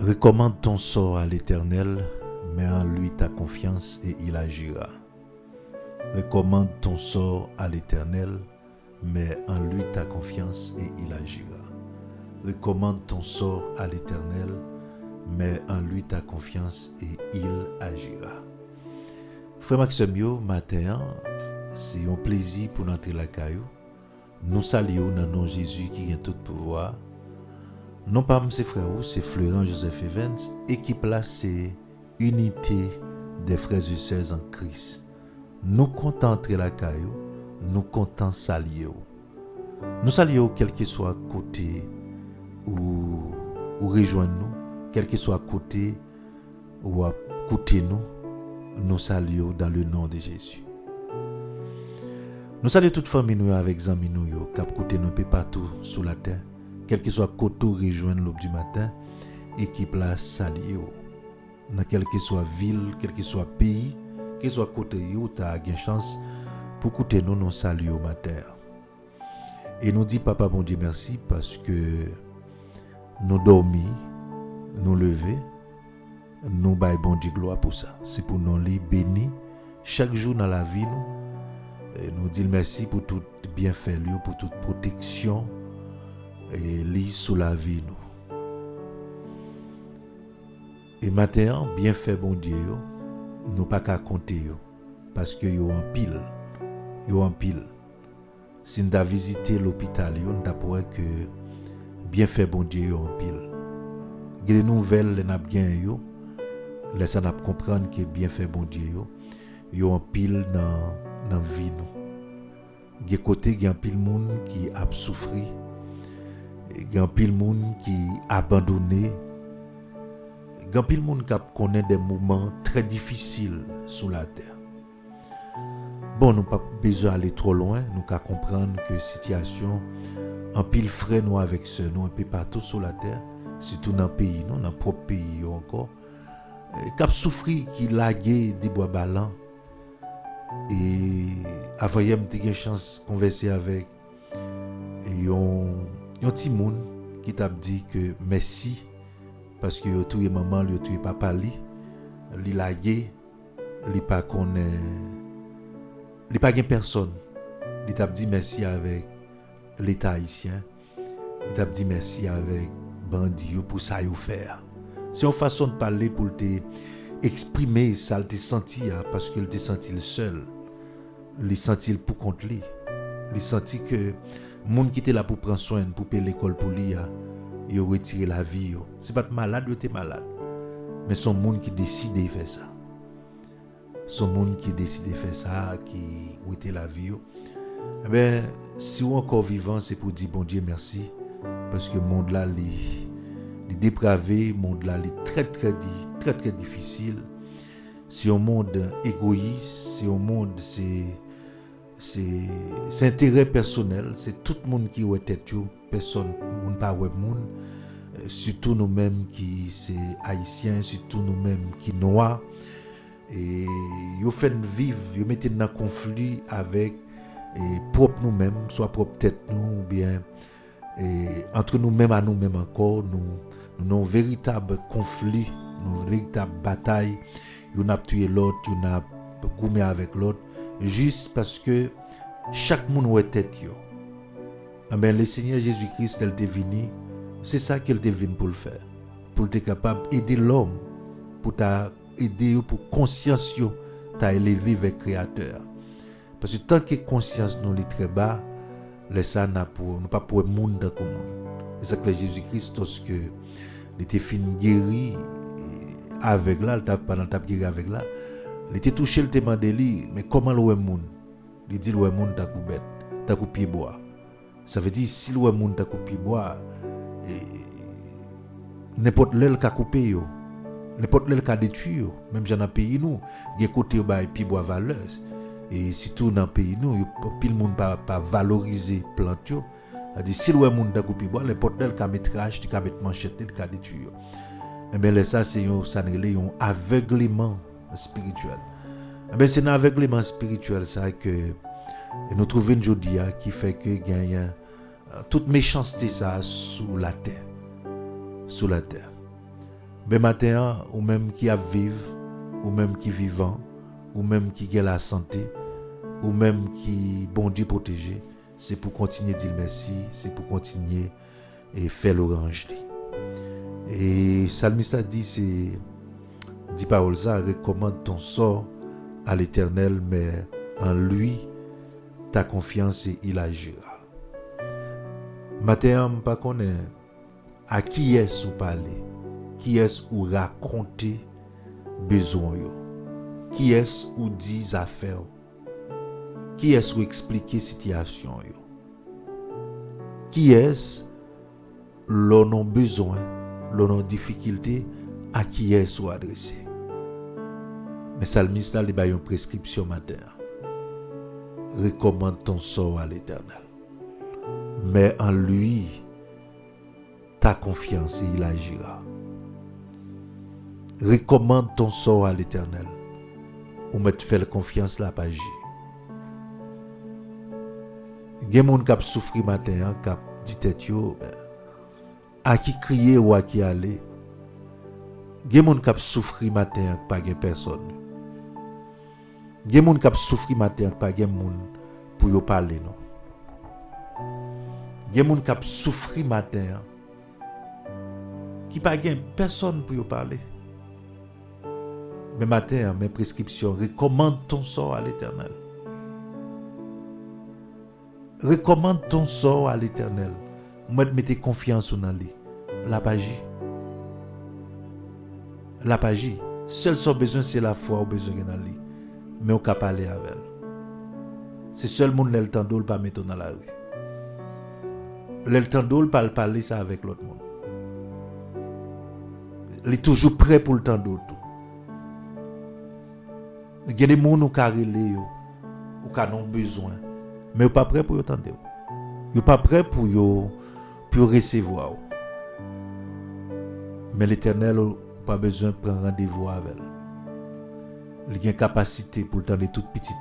Recommande ton sort à l'Éternel, mets en lui ta confiance et il agira. Recommande ton sort à l'Éternel, mets en lui ta confiance et il agira. Recommande ton sort à l'Éternel, mets en lui ta confiance et il agira. Frère Maxime, matin, c'est un plaisir pour entrer la caillou. Nous saluons dans le nom de Jésus qui a tout pouvoir. Non pas mes frères, c'est Florent Joseph Evans et qui place unité des frères et sœurs en Christ. Nous comptons entrer la caillou, nous comptons saluer. Nous saluons quel que soit côté ou rejoindre nous, quel que soit côté ou à côté nous saluons dans le nom de Jésus. Nous saluons toute famille nous avec amis nous cap côté nous peu partout sur la terre, quel que soit côté rejoindre l'aube du matin et qui place saluer. Dans quelle que soit ville, quel que soit pays, quel que soit côté où tu as une chance pour écouter nous saluer au matin. Et nous dit papa bon Dieu merci parce que nous dormis, nous lever, nous bail bon Dieu gloire pour ça. C'est pour nous les bénir chaque jour dans la vie nous. Et nous dit merci pour tout bienfait pour toute protection et li sous la vie nous. Et maintenant bienfait bon Dieu nous pas qu'à compter parce que yo en pile. Si nous avons visité l'hôpital, nous avons vu que bienfait bon Dieu en pile. Des nouvelles les n'a bien yo, laisse nous comprendre que bienfait bon Dieu yo en pile dans vie nous. Des côté il y a pile monde qui a souffri, il y a pile monde qui a abandonné. Il y a pile monde qui connaît des moments très difficiles sur la terre. Bon, nous pas besoin d'aller trop loin, nous qu'à comprendre que situation en pile frais nous avec ce nous un peu partout sur la terre, surtout dans le pays, dans le propre pays encore, qui a souffri, qui lagué des bois ballants. Et avant hier, j'ai eu chance de converser avec un petit monde qui t'a dit que merci parce que yo tué maman, yo tué papa li lagué, li pas connaît, li pas gen personne. Il t'a dit merci avec l'État haïtien. Il t'a dit merci avec bandi pour ça yo faire. C'est une façon de parler pour te exprimer ça te senti parce qu'il te senti le seul. Il senti pour contre lui. Il senti que monde qui était là pour prendre soin pour payer l'école pour lui il a retiré la vie. C'est pas malade, il était malade. Mais son monde qui décide de faire ça. Son monde qui décide de faire ça, qui était la vie. Eh bien, si on est encore vivant, c'est pour dire bon Dieu merci. Parce que le monde là, il est dépravé, le monde là, il est très difficile. C'est un monde égoïste, c'est un monde, c'est intérêt personnel, c'est tout le monde qui est tête, personne, monde pas ouais monde, surtout nous-mêmes qui c'est haïtiens, surtout nous-mêmes qui noirs, et yo fait vivre, yo mettez dans conflit avec propre nous-mêmes, soit propre tête nous ou bien entre nous-mêmes à nous-mêmes encore, nous avons un véritable conflit, une véritable bataille. On a tué l'autre, on a goumé avec l'autre, juste parce que chaque monde est tête. Mais le Seigneur Jésus-Christ, il est venu, c'est ça qu'il est venu pour le faire, pour être capable d'aider l'homme, pour t'aider, pour conscience, t'as élevé avec le Créateur. Parce que tant que conscience nous est très bas, les ça n'a pas pour le monde dans le monde. C'est ça que Jésus-Christ, lorsque il était fini guéri, avec là, pendant que tu avec là, il était touché, il te demandé lui, mais comment le monde? Il dit le monde t'a coupé bête, t'a coupé bois. Ça veut dire si le monde t'a coupé bois, n'importe l'aile qu'a coupé yo, n'importe l'aile qu'a détruit yo, même dans pays nous, il y a côté ba pi bois valeur. Et surtout dans pays nous, pile monde pas valoriser plante yo. C'est-à-dire si le monde t'a coupé bois, n'importe l'aile qu'a mettre rage, qu'a mettre manchette, qu'a détruit yo. Eh bien, ça, c'est un aveuglement spirituel. Eh bien, c'est un aveuglement spirituel ça que nous trouvons une jodia qui fait que gagne toute méchanceté ça sous la terre. Mais matin, ou même qui a vivre, ou même qui vivant, ou même qui a la santé, ou même qui bon Dieu protégé, c'est pour continuer à dire merci, c'est pour continuer et faire l'orange. Et Salmiste a dit, c'est dit parole ça, recommande ton sort à l'Éternel, mais en lui ta confiance et il agira. Matin, pas connaît à qui est-ce ou parler, qui est-ce ou raconter besoin yo, qui est-ce ou dit affaires, qui est-ce ou expliquer situation yo, qui est-ce l'on a besoin, l'on a difficulté, à qui est-ce ou adressé. Mais Salmiste a une prescription matin. Recommande ton sort à l'Éternel. Mais en lui, ta confiance et il agira. Recommande ton sort à l'Éternel. Ou me te faire confiance là pas agir. Il y a des gens qui ont souffert matin, qui ont dit tête yo, à qui crier ou à qui aller. Il y a des gens qui ont souffert matin, pas de personne. Il y a des gens qui ont souffert matin, pas de monde pour y parler non. Il y a des gens qui ont souffert matin, qui pas de personne pour y parler. Mais matin, mes prescriptions, recommande ton sort à l'Éternel. Recommande ton sort à l'Éternel. Mettez confiance dans lui. La pagie. La pagie. Seul son besoin, c'est la foi au besoin dans lui. Mais on peut parler avec elle. C'est seul le monde qui a le temps de pas mettre dans la rue. Le temps de pas parler ça avec l'autre monde. Il est toujours prêt pour le temps d'autre. Il y a des gens qui ont relé, qui ont besoin. Mais ils ne sont pas prêts pour entendre. Ils ne sont pas prêts pour recevoir. Mais l'Éternel n'a pas besoin de prendre rendez-vous avec elle. Il a une capacité pour entendre toute petite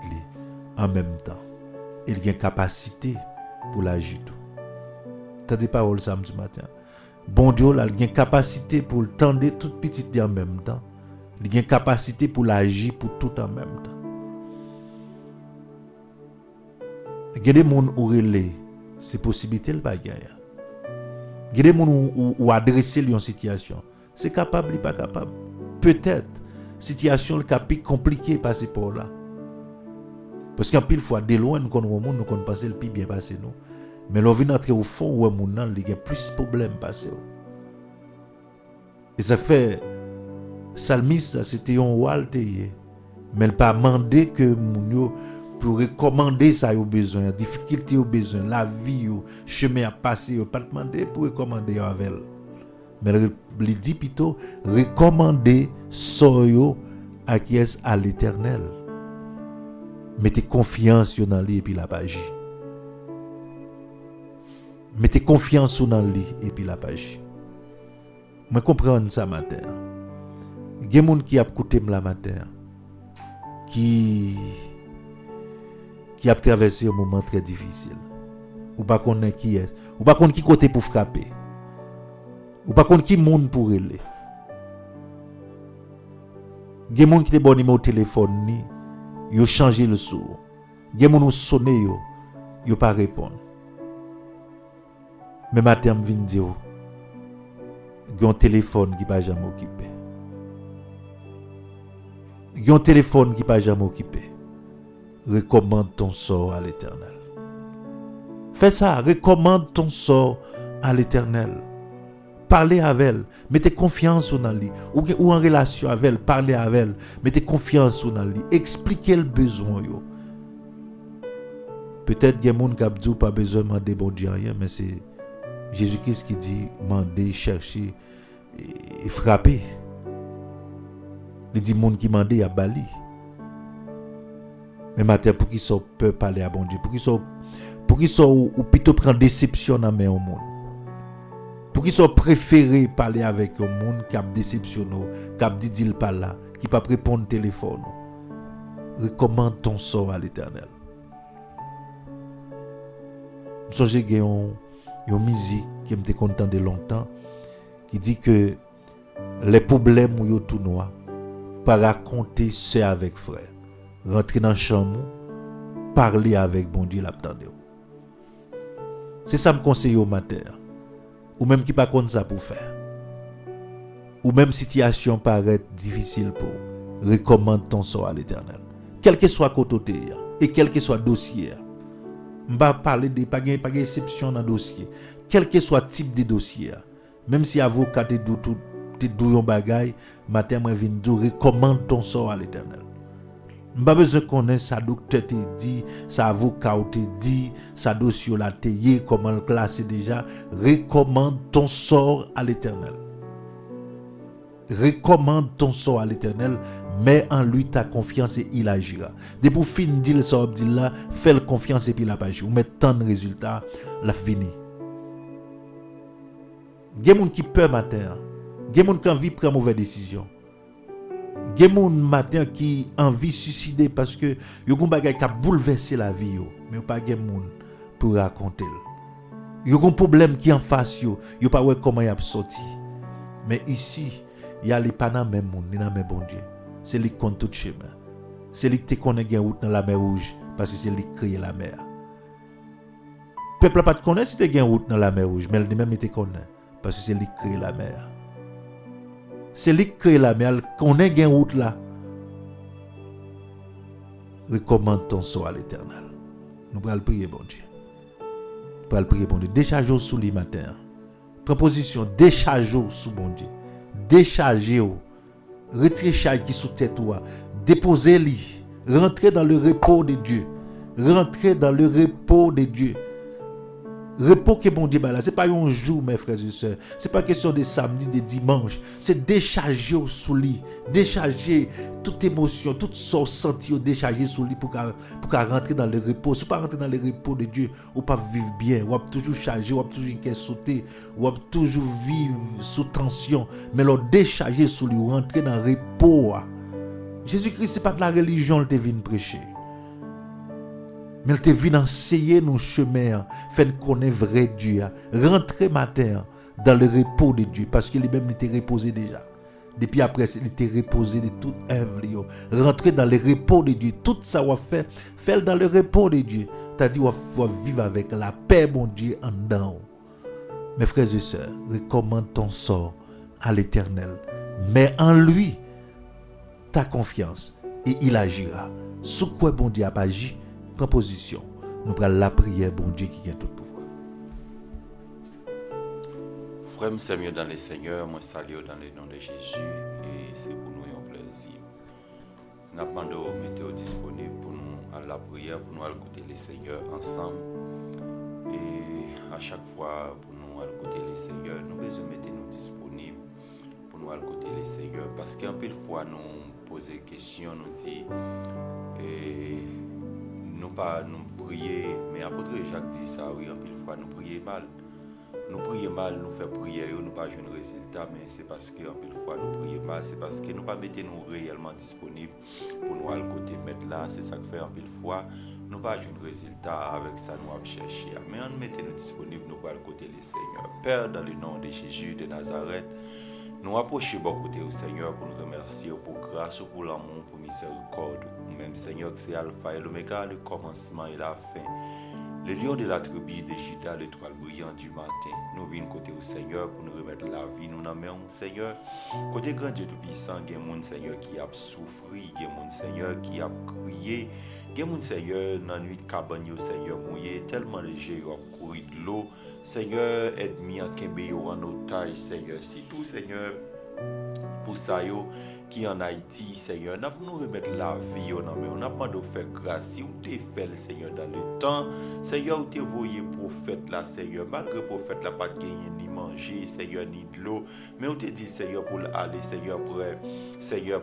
en même temps. Il a une capacité pour l'agir. T'as des paroles samedi matin. Bon Dieu, il a une capacité pour entendre toute petite en même temps. Il a une capacité pour l'agir pour tout en même temps. Il y a des gens qui ont relé, c'est possibilité le bagage. Il y a des gens qui ont adressé une situation. C'est capable ou pas capable. Peut-être, situation le plus compliquée passer par là. Parce qu'en pile fois, de loin, nous connaissons le monde, nous connaissons le plus bien passé nous. Mais l'on vient entrer au fond où il y a plus de problèmes passés. Et ça fait, Salmiste, c'était un walté. Mais il n'a pas demandé que nous pour recommander ça aux besoins, la difficulté aux besoins, la vie, le chemin à passer, il pas demander pour recommander avec elle. Mais il dit plutôt recommander soyo à qui est à l'Éternel. Mettez confiance dans lui et puis la page. Mettez confiance dans lui et puis la page. Je comprends ça matin. Il y a des gens qui ont écouté la matin qui a traversé un moment très difficile. Ou pas connaître qui est, ou pas connaître qui côté pour frapper. Ou pas connaître qui monde pour aller. Il y a des gens qui ont bon au téléphone ni, ils ont changé le son. Il y a des gens qui ont sonné ils pas répondre. Mais matin je viens dire il y a un téléphone qui pas jamais occupé. Il y a un téléphone qui pas jamais occupé. Recommande ton sort à l'Éternel. Fais ça, recommande ton sort à l'Éternel. Parlez avec elle, mettez confiance en lui. Ou en relation avec elle, parlez avec elle, mettez confiance en lui. Expliquez le besoin. Peut-être qu'il y a des gens qui ont dit pas besoin de demander bon Dieu rien, mais c'est Jésus-Christ qui dit demander, chercher et frapper. Il dit monde qui demande à bali. Mais matin pour qu'ils soient peur parler à bon Dieu, pour qu'ils soient ou plutôt prendre déception dans main au monde. Pour qu'ils soient préférés parler avec un monde qui a déceptionné, qui a dit il pas là, qui pas répondre au téléphone. Recommande ton sort à l'Éternel. J'ai une musique qui me content de longtemps qui dit que Les problèmes où yo tout noir, pas raconter c'est avec frère. Rentrer dans la chambre, parler avec bon Dieu l'attendez. C'est ça me conseille au matin. Ou même qui pas contre ça pour faire. Ou même situation paraît difficile pour, recommande ton sort à l'Éternel. Quel que soit côté et quel que soit dossier. On va parler de pas exception dans dossier. Quel que soit type de dossier. Même si avocat te dou yon bagay, matin moi vinn dou recommande ton sort à l'Éternel. Pas besoin connaître ça docteur te dit, ça avocat te dit, ça dossier la te yé comment le classer déjà, recommande ton sort à l'Éternel. Recommande ton sort à l'Éternel, mets en lui ta confiance et il agira. Dès pour fin dire ça dit là, fais le confiance et puis il a pas agi. Ou met tant de résultats, la fini. Gen moun qui peur matin. Gen moun qui envie prendre mauvaise décision. Gen moun matin qui envie suicider parce que yo gon bagay qui a bouleversé la vie yo, mais yo pas gen moun pour raconter. Yo gon problème qui en face yo pas ouais comment y a sorti. Mais ici, il y a les pas dans même monde, ni dans même bon Dieu. C'est lui qui compte tout chemin. C'est lui qui te connaît gen route dans la mer rouge parce que c'est lui qui crée la mer. Peuple pas te connaît si tu gen route dans la mer rouge, mais il même te connaît parce que c'est lui qui crée la mer. C'est lui qui crée la mer, il connaît gen route là. Recommande ton sort à l'Éternel. Nous allons prier bon Dieu. Nous allons prier bon Dieu. Décharge sous lui matin. Proposition, décharge sous bon Dieu. Déchargez-vous. Retirez charge qui sous tête ou. Déposez-lui. Rentrez dans le repos de Dieu. Rentrez dans le repos de Dieu. Repos que bon Dieu là, c'est pas un jour mes frères et sœurs, c'est pas question de samedi, de dimanche, c'est décharger sous lui, décharger toute émotion, toute sorte senti décharger sous lui pour rentrer dans le repos. Si pas rentrer dans le repos de Dieu, ou pas vivre bien, ou toujours charger, ou toujours sauter, ou toujours vivre sous tension, mais le décharger sous lui, rentrer dans le repos. Jésus-Christ c'est pas de la religion qu'il vient prêcher. Mais elle te vient enseigner nos chemins, faire connaître vrai Dieu. Rentrer matin dans le repos de Dieu, parce qu'il lui-même était reposé déjà. Depuis après, il était reposé de toute œuvre. Rentrer dans le repos de Dieu. Tout ça, on fait, faire dans le repos de Dieu. C'est-à-dire, on faut vivre avec la paix, mon Dieu, en dedans. Mes frères et sœurs, recommande ton sort à l'Éternel. Mets en lui ta confiance et il agira. Sous quoi bon Dieu a agi? Proposition. Nous prenons la prière, bon Dieu qui a tout pouvoir. Frère, c'est mieux dans le Seigneur, moi salue dans le nom de Jésus et c'est pour nous un plaisir. Nous demandons de mettre disponible pour nous à la prière, pour nous écouter le Seigneur ensemble. Et à chaque fois, pour nous écouter le Seigneur, nous besoin de mettre nous disponibles pour nous écouter le Seigneur. Parce qu'un peu de fois, nous posons des questions, nous disons. Nous prier, mais apôtre Jacques dit ça, oui, en pile fois, nous prions mal. Nous prions mal, nous faisons prière, nous pas jouer un résultat, mais c'est parce que en pile fois, nous prions mal, c'est parce que nous pas mettons nous réellement disponibles pour nous à côté mettre là, c'est ça que fait en pile fois, nous pas jouer un résultat avec ça, nous avons cherché. Mais en mettant nous disponibles, nous pas à côté les Seigneur. Père, dans le nom de Jésus de Nazareth, nous approchons beaucoup au Seigneur pour nous remercier pour grâce, pour l'amour, pour miséricorde. Même Seigneur, c'est Alpha et l'Oméga, le commencement et la fin. Le lion de la tribu de Juda, l'étoile brillante du matin. Nous venons côté au Seigneur pour nous remettre la vie. Nous n'aimons Seigneur. Côté grand Dieu Tout-Puissant, il y a un Seigneur qui a souffert, il y a un Seigneur qui a crié. Il y a un Seigneur dans la nuit de cabane, Seigneur mouillé, tellement léger, il a couru de l'eau. Seigneur, aide-moi à Kembe en otage, Seigneur. Si tout, Seigneur, pour ça, qui en Haïti, Seigneur, nous remettre la vie, on a demandé de faire grâce. Si vous t'es fait, Seigneur, dans le temps, Seigneur, vous t'es voyé prophète là, Seigneur, malgré prophète là, pas de gagner ni manger, Seigneur, ni de l'eau, mais vous t'es dit, Seigneur, pour aller, Seigneur,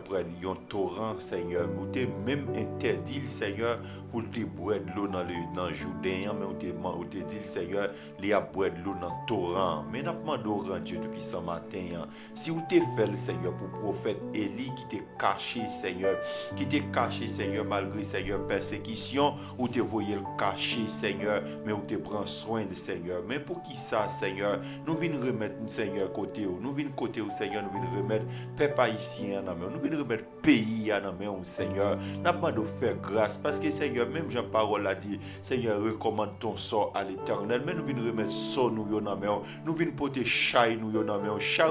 près un torrent, Seigneur, vous t'es même interdit, Seigneur, pour te boire de l'eau dans le Jourdain, mais vous t'es dit, Seigneur, il y a boire de l'eau dans le torrent, mais nous demandé au grand Dieu depuis ce matin, si vous t'es fait, Seigneur, pour prophète Élie, qui t'est caché, Seigneur, malgré, Seigneur, persécution, ou t'es voyé le cacher, Seigneur, mais où te prend soin de Seigneur. Mais pour qui ça, Seigneur, nous venons venons remettre Seigneur côté où, nous venons côté où Seigneur, nous venons remettre peuple haïtien dans main, nous venons remettre pays dans main au Seigneur. N'a pas de faire grâce parce que Seigneur, même Jean Parole a dit, Seigneur, recommande ton sort à l'Éternel, mais nous venons remettre sort nous dans main, nous venons porter chai nous dans main, chai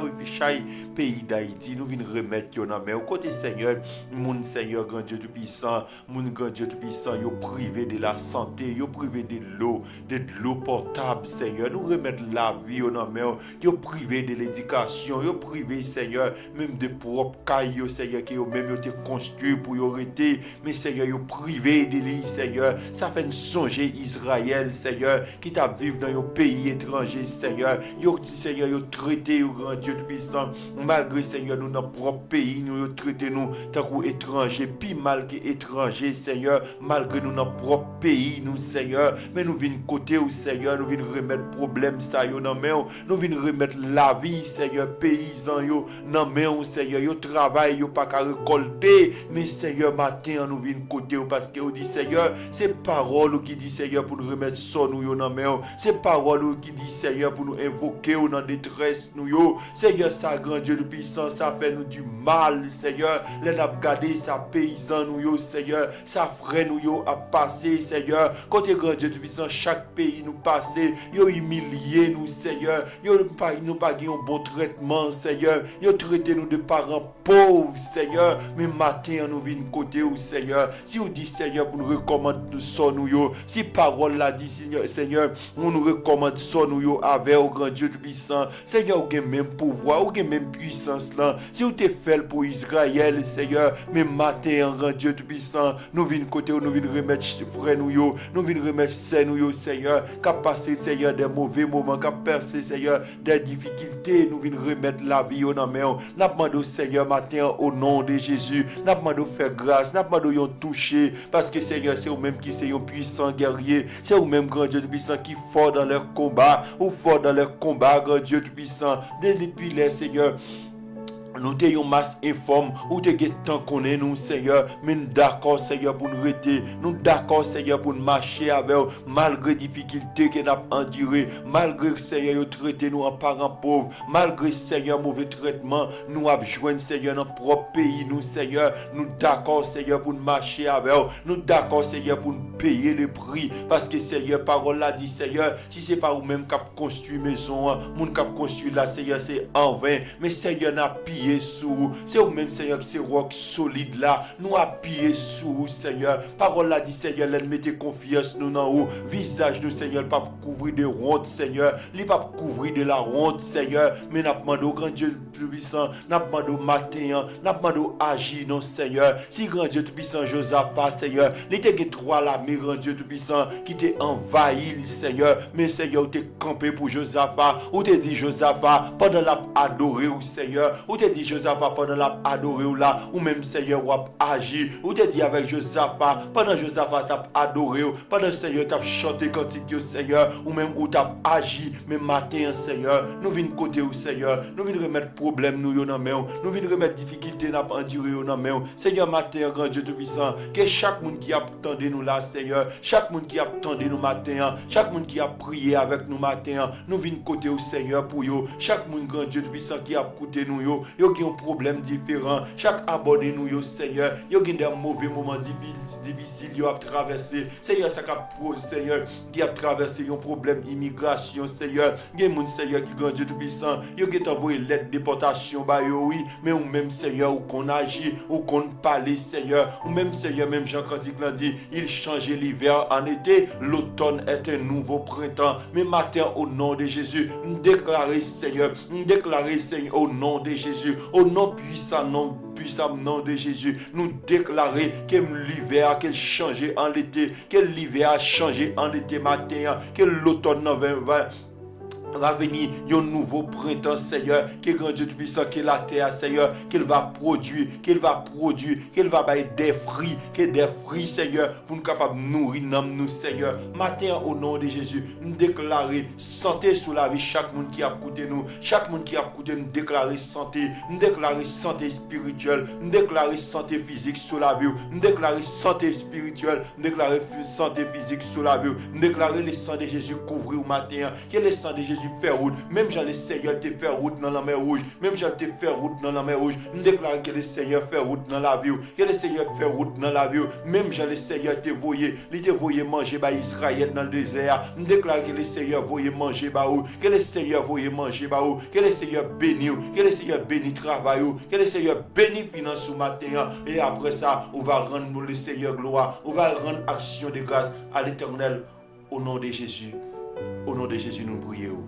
pays d'Haïti, nous venons remettre dans main. Côté Seigneur, mon Seigneur grand Dieu tout puissant, mon grand Dieu tout puissant, yo privé de la santé, yo privé de l'eau potable, Seigneur, nous remettre la vie dans main, yo privé de l'éducation, yo privé Seigneur, même de propres cailloux, Seigneur, qui yo même yo te construit pour yo arrêter, mais Seigneur, yo privé de lui, Seigneur, ça fait songer Israël, Seigneur, qui t'a vivre dans un pays étranger, Seigneur, yo Seigneur, yo traité au grand Dieu tout puissant, malgré Seigneur, nous dans propre pays, nous yo traité nous tant qu'étranger, puis mal que étranger, Seigneur, malgré nous dans propre pays, nous Seigneur, mais nous venons côté au Seigneur, nous venons remettre problème ça yo dans main, nous venons remettre la vie, Seigneur, paysan yo dans main, Seigneur, yo travail yo pas qu'à récolter, mais Seigneur, matin nous venons côté parce que on dit Seigneur, c'est parole qui dit Seigneur pour nous remettre son nous yo dans main, c'est parole qui dit Seigneur pour nous invoquer ou dans détresse nous yo, Seigneur, ça grand Dieu de puissance, ça fait nous du mal, Seigneur, les n'a regarder ça paysan nous yo, Seigneur, ça frère nous yo à passer, Seigneur, côté grand Dieu de puissance, chaque pays nous passer, yo humilié nous, Seigneur, yo nous pas un bon traitement, Seigneur, yo traité nous de parents pauvres, Seigneur, mais matin nous venons côté où, Seigneur, si on dit Seigneur pour nous recommander nous son nous yo, si parole la dit Seigneur, on nous recommande son nous yo avec au grand Dieu de puissant, Seigneur, ou même pouvoir, ou même puissance là, si on te fait pour Israël, Seigneur, mais matin grand Dieu de puissant, nous venons côté où nous venons remettre frère nous yo, nous venons remettre c'est nous yo, Seigneur, qu'a passé Seigneur des mauvais moments, qu'a percé Seigneur des difficultés, nous venons remettre la vie dans main. N'a demandé au Seigneur matin au nom de Jésus, n'a demandé faire grâce, n'a demandé yon toucher parce que Seigneur c'est vous même qui c'est un puissant guerrier, c'est vous même grand Dieu tout puissant qui fort dans leur combat, ou fort dans leur combat grand Dieu tout puissant. Depuis les Seigneur nous t'ayons masse informe ou te temps qu'on est nous Seigneur, mais nous d'accord Seigneur pour nous rester, nous d'accord Seigneur pour nous marcher avec malgré difficultés que nous avons enduré, malgré Seigneur traité nous en parents pauvres, malgré Seigneur mauvais traitement, nous avons joint Seigneur dans notre propre pays, nous Seigneur, nous d'accord Seigneur pour nous marcher avec nous d'accord Seigneur pour nous payer le prix, parce que Seigneur parole là dit Seigneur, si c'est pas vous-même qui avez construit maison, moun qui avez construit là Seigneur c'est en vain, mais Seigneur n'a pillé sous, c'est au même Seigneur qui c'est roc solide là, nous appuyez sous Seigneur, parole là dit Seigneur, elle mettez confiance nous dans haut, visage nous Seigneur, pas couvrir de honte Seigneur, il pas couvrir de la honte Seigneur, mais n'a demandé au grand Dieu tout puissant, n'a demandé au matin, n'a demandé au agir non Seigneur, si grand Dieu tout puissant Josaphat Seigneur, il était que trois là, mais grand Dieu tout puissant qui t'est envahi Seigneur, mais Seigneur t'es campé pour Josaphat, ou t'es dit Josaphat pendant la adoré au Seigneur, ou t'es dit Josaphat pendant la adoré ou là, ou même Seigneur ou agi, ou t'es dit avec Josaphat pendant Josaphat t'a adoré, pendant Seigneur t'a chanté cantique au Seigneur, ou même ou t'as agi, mais matin Seigneur, nous venons côté au Seigneur, nous venons remettre problème nous dans main, nous venons remettre difficulté n'a pas enduré dans main, Seigneur matin grand Dieu tout puissant, que chaque monde qui attendait nous là Seigneur, chaque monde qui attendait nous matin, chaque monde qui a prié avec nous matin, nous venons côté au Seigneur pour yo, chaque monde grand Dieu tout puissant qui a écouté nous yo qui ont un problème différent, chaque abonné nous yo Seigneur, yo qui ont des mauvais moments difficiles yo a traversé, Seigneur ça cap Seigneur qui a traversé un problème immigration Seigneur, gen moun Seigneur qui grand Dieu tout puissant, yo qui t'envoyé lettre déportation ba yo oui, mais ou même Seigneur ou qu'on agit, ou qu'on parle Seigneur, ou même Seigneur même Jean Cantique l'a dit, il changeait l'hiver en été, l'automne est un nouveau printemps, mais matin au nom de Jésus, déclarer Seigneur au nom de Jésus, au nom puissant nom de Jésus, nous déclarer que l'hiver qu'elle changeait en l'été, que l'hiver a changé en été matin, que l'automne va venir un nouveau printemps Seigneur, que grand Dieu puissant, que la terre Seigneur, qu'elle va produire bailler des fruits Seigneur, pour nous capables de nourrir nous Seigneur, matin au nom de Jésus, nous déclarer santé sur la vie chaque monde qui a écouté nous, nous déclarer santé spirituelle, nous déclarer santé physique sur la vie, nous déclarer santé spirituelle, nous déclarer santé physique sur la vie, nous déclarer le sang de Jésus couvrir au matin, que le sang de Jésus Jésus fait route. Même Jean le Seigneur te fait route dans la mer rouge. Même Jean te fait route dans la mer rouge. Je déclare que le Seigneur fait route dans la vie. Que le Seigneur fait route dans la vie. Même Jean le Seigneur te voyait. Il te voyait manger par Israël dans le désert. Je déclare que le Seigneur voyait manger par où. Que le Seigneur voyait manger par où. Que le Seigneur bénisse. Que le Seigneur bénisse travail. Que le Seigneur bénisse finance ce matin. Et après ça, on va rendre le Seigneur gloire. On va rendre action de grâce à l'Éternel. Au nom de Jésus. Au nom de Jésus, nous prions.